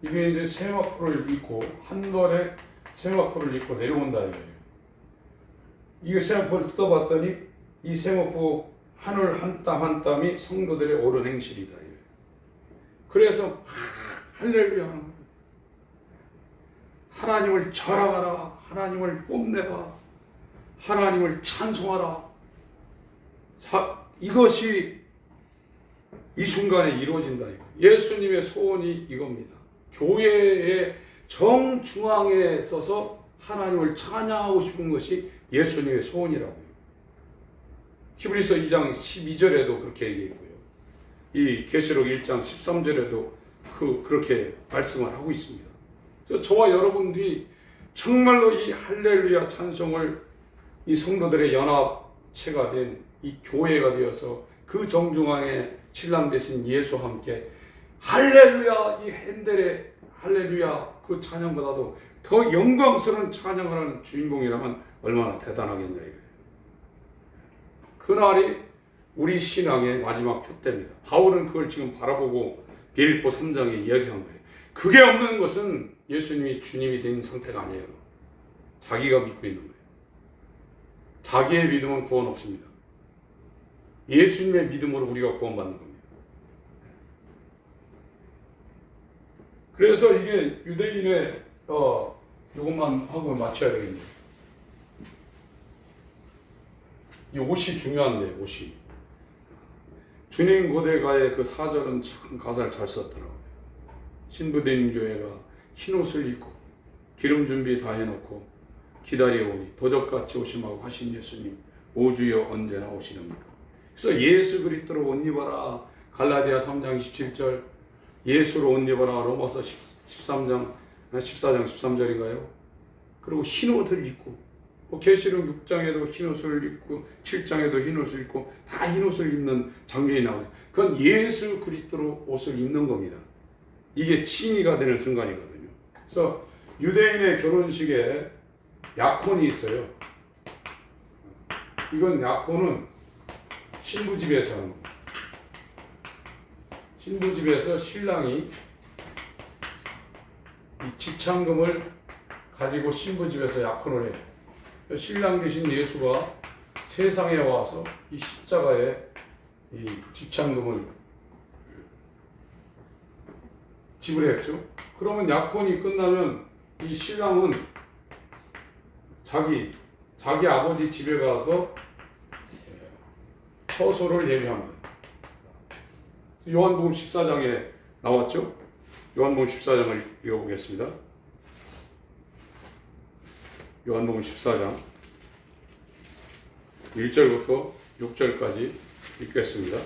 이게 이제 세마포를 입고 한 벌에 세마포를 입고 내려온다 이거예요. 이 세마포를 뜯어봤더니 이 세마포 하늘 한 땀 한 땀이 성도들의 옳은 행실이다 이거예요. 그래서 할렐루야 하는 거예요. 하나님을 절하라, 하나님을 뽐내라, 하나님을 찬송하라. 이것이 이 순간에 이루어진다 이거. 예수님의 소원이 이겁니다. 교회의 정중앙에 서서 하나님을 찬양하고 싶은 것이 예수님의 소원이라고요. 히브리서 2장 12절에도 그렇게 얘기했고요. 이 계시록 1장 13절에도 그렇게 말씀을 하고 있습니다. 그래서 저와 여러분들이 정말로 이 할렐루야 찬송을 이 성도들의 연합체가 된 이 교회가 되어서 그 정중앙에 신랑 되신 예수와 함께 할렐루야, 이 핸델의 할렐루야 그 찬양보다도 더 영광스러운 찬양을 하는 주인공이라면 얼마나 대단하겠냐 이거예요. 그날이 우리 신앙의 마지막 표대입니다. 바울은 그걸 지금 바라보고 빌립보 3장에 이야기한 거예요. 그게 없는 것은 예수님이 주님이 된 상태가 아니에요. 자기가 믿고 있는 거예요. 자기의 믿음은 구원 없습니다. 예수님의 믿음으로 우리가 구원받는 겁니다. 그래서 이게 유대인의 이것만 하고 맞춰야 되겠네요. 이 옷이 중요한데, 옷이. 주님 고대가의 그 사절은 참 가사를 잘 썼더라고요. 신부된 교회가 흰 옷을 입고 기름 준비 다 해놓고 기다려오니 도적같이 오심하고 하신 예수님, 오 주여 언제나 오시렵니까? 그래서 예수 그리스도로 옷 입어라. 갈라디아 3장 27절, 예수로 옷 입어라. 로마서 14장 13절인가요? 그리고 흰 옷을 입고, 계시록 6장에도 흰 옷을 입고 7장에도 흰 옷을 입고 다 흰 옷을 입는 장면이 나오죠. 그건 예수 그리스도로 옷을 입는 겁니다. 이게 칭의가 되는 순간이거든요. 그래서 유대인의 결혼식에 약혼이 있어요. 이건 약혼은 신부 집에서 하는 거예요. 신부 집에서 신랑이 이 지참금을 가지고 신부 집에서 약혼을 해요. 신랑 되신 예수가 세상에 와서 이 십자가에 이 지참금을 지불했죠. 그러면 약혼이 끝나면 이 신랑은 자기 아버지 집에 가서 처소를 예비합니다. 요한복음 14장에 나왔죠. 요한복음 14장을 읽어보겠습니다. 요한복음 14장 1절부터 6절까지 읽겠습니다.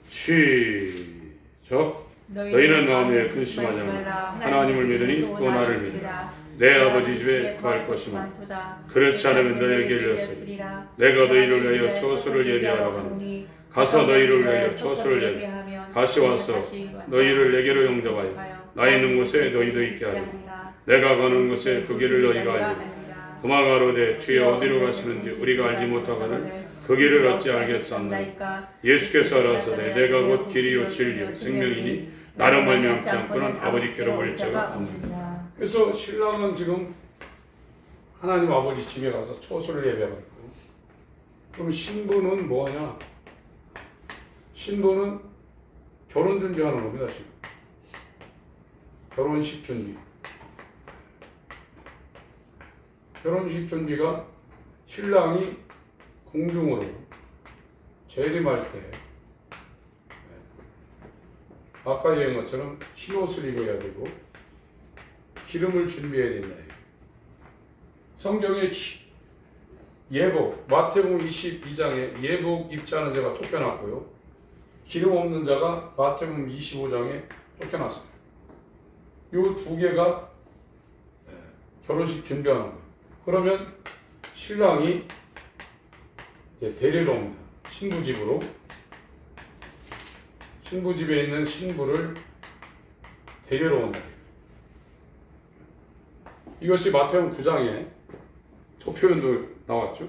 시작. 너희는 마음에 근심하지 말라. 하나님을 믿으니 또 나를 믿으라. 내 아버지 집에 거할 것이 많도다. 그렇지 않으면 너희에게 이르렀으리라. 내가 너희를 위하여 처소를 예비하러 가노니 가서 너희를 위하여 처소를 예비하면 다시 와서 너희를 내게로 영접하여 나 있는 곳에 너희도 있게 하리라. 내가 가는 곳에 그 길을 너희가 알리라. 도마가 가로되 주여 어디로 가시는지 우리가 알지 못하거늘 그 길을 어찌 알겠사오나이까. 예수께서 알아서되 내가 곧 길이요 진리요 생명이니 나로 말미암지 않고는 아버지께로 올 자가 없느니라. 그래서 신랑은 지금 하나님 아버지 집에 가서 처소를 예배하고 있고, 그럼 신부는 뭐냐? 신부는 결혼 준비하는 겁니다. 지금 결혼식 준비. 결혼식 준비가 신랑이 궁중으로 재림할 때 아까 얘기한 것처럼 흰 옷을 입어야 되고 기름을 준비해야 된다. 성경에 예복, 마태복음 22장에 예복 입지 않은 자가 쫓겨났고요. 기름 없는 자가 마태복음 25장에 쫓겨났어요. 이 두 개가 결혼식 준비하는 거예요. 그러면 신랑이 데리러 옵니다. 신부 집으로. 신부 집에 있는 신부를 데리러 온다. 이것이 마태복음 9장에 저 표현도 나왔죠.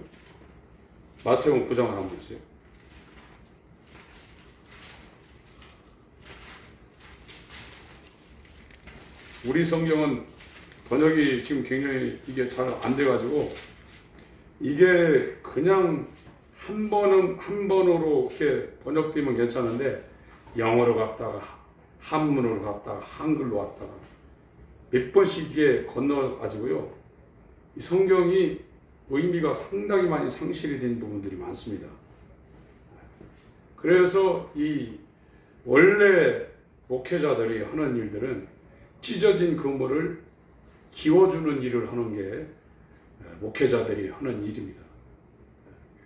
마태복음 9장을 한번 보세요. 우리 성경은 번역이 지금 굉장히 이게 잘 안 돼가지고 이게 그냥 한 번으로 이렇게 번역되면 괜찮은데 영어로 갔다가 한문으로 갔다가 한글로 갔다가 몇 번씩 이게 건너가지고요. 이 성경이 의미가 상당히 많이 상실이 된 부분들이 많습니다. 그래서 이 원래 목회자들이 하는 일들은 찢어진 그물을 기워주는 일을 하는 게 목회자들이 하는 일입니다.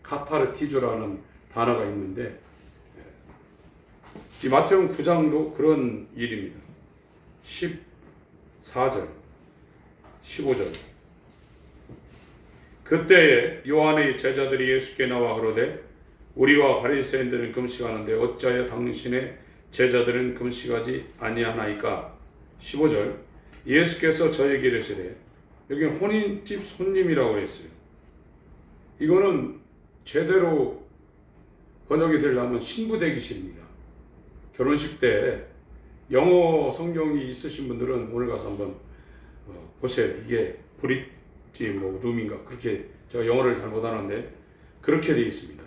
카타르티조라는 단어가 있는데 이 마태복음 9장도 그런 일입니다. 14절, 15절. 그때에 요한의 제자들이 예수께 나와 그러되 우리와 바리새인들은 금식하는데 어찌하여 당신의 제자들은 금식하지 아니하나이까. 15절. 예수께서 저에게 이르시되, 여기는 혼인집 손님이라고 했어요. 이거는 제대로 번역이 되려면 신부 대기실입니다. 결혼식 때 영어 성경이 있으신 분들은 오늘 가서 한번 보세요. 이게 브릿지 룸인가 그렇게, 제가 영어를 잘 못하는데 그렇게 되어 있습니다.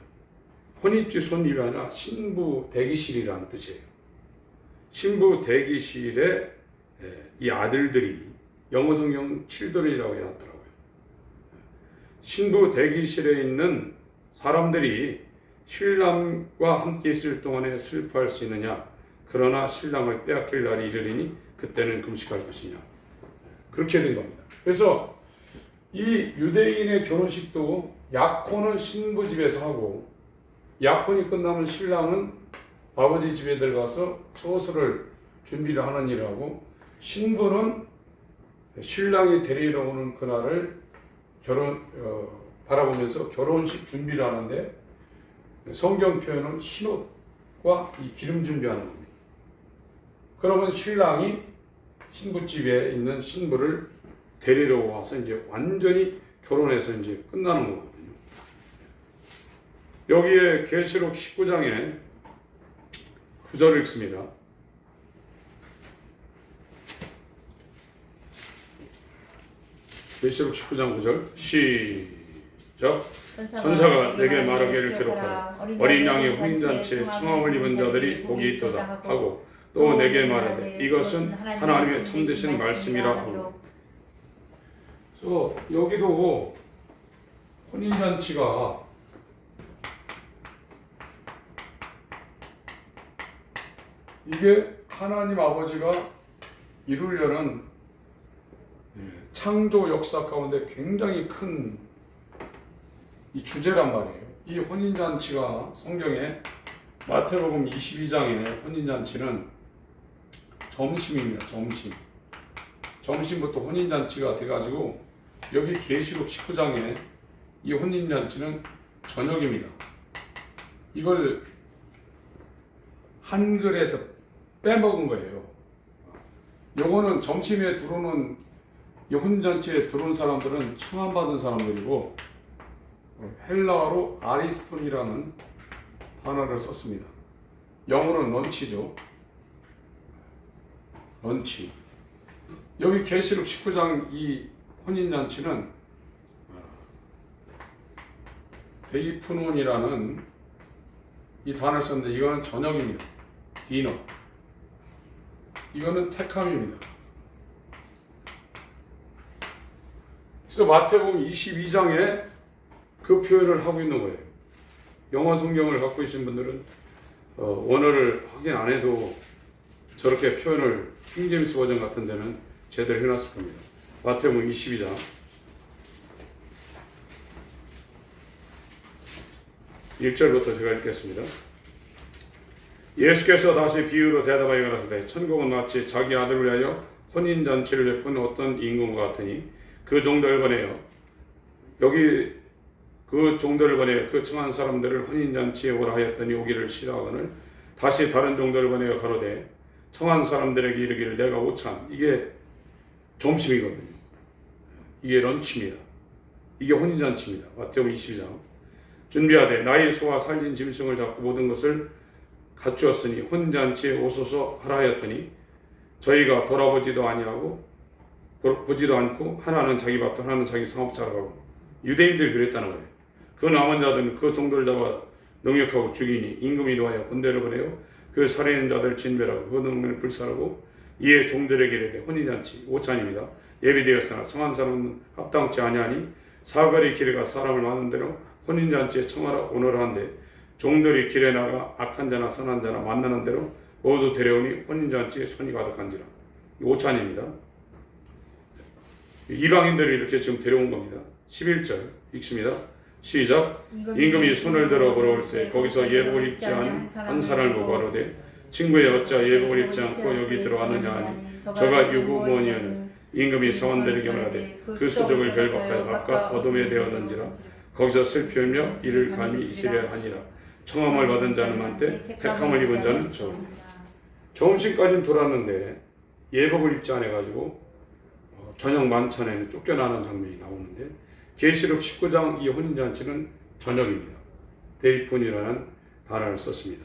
혼인집 손님이 아니라 신부 대기실이라는 뜻이에요. 신부 대기실에 이 아들들이 영어 성경 칠드런이라고 해놨더라고요. 신부 대기실에 있는 사람들이 신랑과 함께 있을 동안에 슬퍼할 수 있느냐? 그러나 신랑을 빼앗길 날이 이르리니 그때는 금식할 것이냐? 그렇게 된 겁니다. 그래서 이 유대인의 결혼식도 약혼은 신부 집에서 하고 약혼이 끝나면 신랑은 아버지 집에 들어가서 처소를 준비를 하는 일을 하고 신부는 신랑이 데리러 오는 그날을 바라보면서 결혼식 준비를 하는데 성경 표현은 흰옷과 이 기름 준비하는 겁니다. 그러면 신랑이 신부집에 있는 신부를 데리러 와서 이제 완전히 결혼해서 이제 끝나는 거거든요. 여기에 계시록 19장에 9절을 읽습니다. 계시록 19장 9절 시작. 천사가 내게 말하기를 기록하라. 어린 양의 혼인잔치에 청함을 입은 자들이 복이 있도다 하고 또 내게 말하되 이것은 하나님의 참되신 말씀이라 하고. 그래서 여기도 혼인잔치가 이게 하나님 아버지가 이루려는 창조 역사 가운데 굉장히 큰 이 주제란 말이에요. 이 혼인잔치가 성경에 마태복음 22장의 혼인잔치는 점심입니다. 점심부터 혼인잔치가 돼가지고 여기 계시록 19장에 이 혼인잔치는 저녁입니다. 이걸 한글에서 빼먹은 거예요. 요거는 점심에 들어오는 이 혼인잔치에 들어온 사람들은 청함받은 사람들이고 헬라어로 아리스톤이라는 단어를 썼습니다. 영어로는 런치죠. 런치. 여기 계시록 19장 이 혼인잔치는 데이프논이라는 이 단어를 썼는데 이거는 저녁입니다. 디너. 이거는 테캄입니다. 그래서 마태복음 22장에 그 표현을 하고 있는 거예요. 영어 성경을 갖고 계신 분들은 원어를 확인 안 해도 저렇게 표현을 킹제임스 버전 같은 데는 제대로 해놨을 겁니다. 마태복음 22장 1절부터 제가 읽겠습니다. 예수께서 다시 비유로 대답하여 가라사대 천국은 마치 자기 아들을 위하여 혼인잔치를 베푼 어떤 임금과 같으니 그 종들을 보내어 여기 그 종들을 보내어 그 청한 사람들을 혼인잔치에 오라 하였더니 오기를 싫어하거늘 다시 다른 종들을 보내어 가로되 청한 사람들에게 이르기를 내가 오찬. 이게 점심이거든요. 이게 런치입니다. 이게 혼인잔치입니다. 마태복음 22장 준비하되 나의 소와 살진 짐승을 잡고 모든 것을 갖추었으니 혼인잔치에 오소서 하라 하였더니 저희가 돌아보지도 아니하고 보지도 않고 하나는 자기 밭 하나는 자기 상업차로 가고 유대인들이 그랬다는 거예요. 그 남은 자들은 그 종들을 잡아 능욕하고 죽이니 임금이 노하여 군대를 보내어 그 살해인 자들 진멸하고 그 능력을 불살하고 이에 종들에게 이르되 혼인잔치 오찬입니다. 예비되었으나 청한 사람은 합당치 아니하니 사거리 길에 가 사람을 많은 대로 혼인잔치에 청하라 오너라 한데 종들이 길에 나가 악한 자나 선한 자나 만나는 대로 모두 데려오니 혼인잔치에 손이 가득한지라. 오찬입니다. 이방인들을 이렇게 지금 데려온 겁니다. 11절 읽습니다. 시작. 임금이 손을 들어 보러올세 거기서 예복을 입지 않은 한 사람을 보고 가로되 친구여 어찌 예복을 입지 않고 여기 들어왔느냐 하니 저가 유부모니언은 임금이 성원들에게 말하되 그 수족을 결박하여 바깥 어둠에 되어던지라. 거기서 슬피 울며 이를 감히 있으려 하니라. 청함을 받은 자는 많되 택함을 입은 자는 적으니라. 점심까지는 돌았는데 예복을 입지 않아가지고 저녁 만찬에는 쫓겨나는 장면이 나오는데 계시록 19장 이 혼인잔치는 저녁입니다. 데이푼이라는 단어를 썼습니다.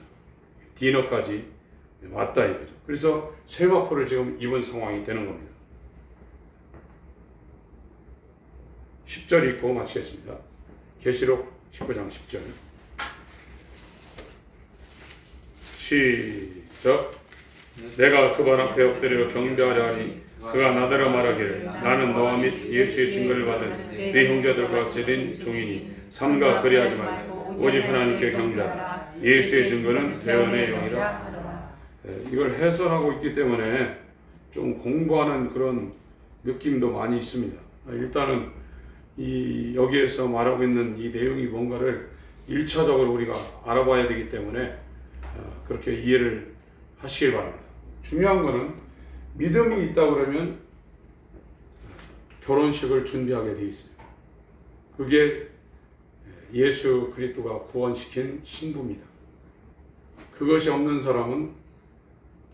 디너까지 왔다 이거죠. 그래서 세마포를 지금 입은 상황이 되는 겁니다. 10절 읽고 마치겠습니다. 계시록 19장 10절 시작. 내가 그 발 앞에 엎드려 경배하려 하니 그가 나더러 말하기를 나는 너와 및 예수의 증거를 받은 네 형제들과 제된 종이니 삼가 그리하지 말고 오직 하나님께 경배하라. 예수의 증거는 대언의 영이라. 이걸 해설하고 있기 때문에 좀 공부하는 그런 느낌도 많이 있습니다. 일단은 이 여기에서 말하고 있는 이 내용이 뭔가를 1차적으로 우리가 알아봐야 되기 때문에 그렇게 이해를 하시길 바랍니다. 중요한 거는 믿음이 있다 그러면 결혼식을 준비하게 돼 있어요. 그게 예수 그리스도가 구원시킨 신부입니다. 그것이 없는 사람은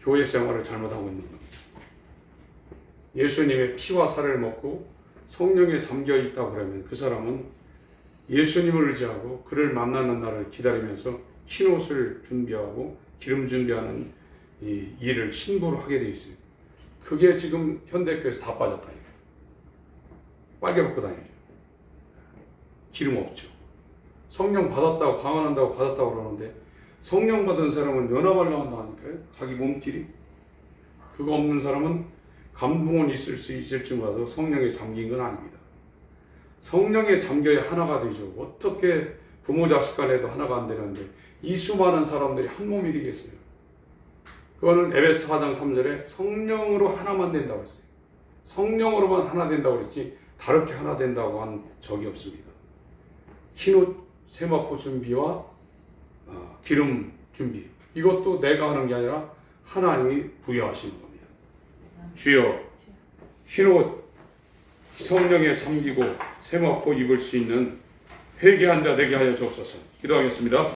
교회 생활을 잘못하고 있는 겁니다. 예수님의 피와 살을 먹고 성령에 잠겨 있다 그러면 그 사람은 예수님을 의지하고 그를 만나는 날을 기다리면서 흰 옷을 준비하고 기름 준비하는 이 일을 신부로 하게 되어 있습니다. 그게 지금 현대교회에서 다 빠졌다. 빨개 벗고 다니죠. 기름 없죠. 성령 받았다고 방언한다고 받았다고 그러는데 성령 받은 사람은 연합을 나온다니까요. 자기 몸끼리. 그거 없는 사람은 감동은 있을 수 있을지 몰라도 성령에 잠긴 건 아닙니다. 성령에 잠겨야 하나가 되죠. 어떻게 부모 자식 간에도 하나가 안 되는데 이 수많은 사람들이 한 몸이 되겠어요. 그거는 에베소 4장 3절에 성령으로 하나만 된다고 했어요. 성령으로만 하나 된다고 그랬지 다르게 하나 된다고 한 적이 없습니다. 흰옷 세마포 준비와 기름 준비, 이것도 내가 하는 게 아니라 하나님이 부여하시는 겁니다. 주여, 흰옷 성령에 잠기고 세마포 입을 수 있는 회개한 자 되게 하여 주옵소서. 기도하겠습니다.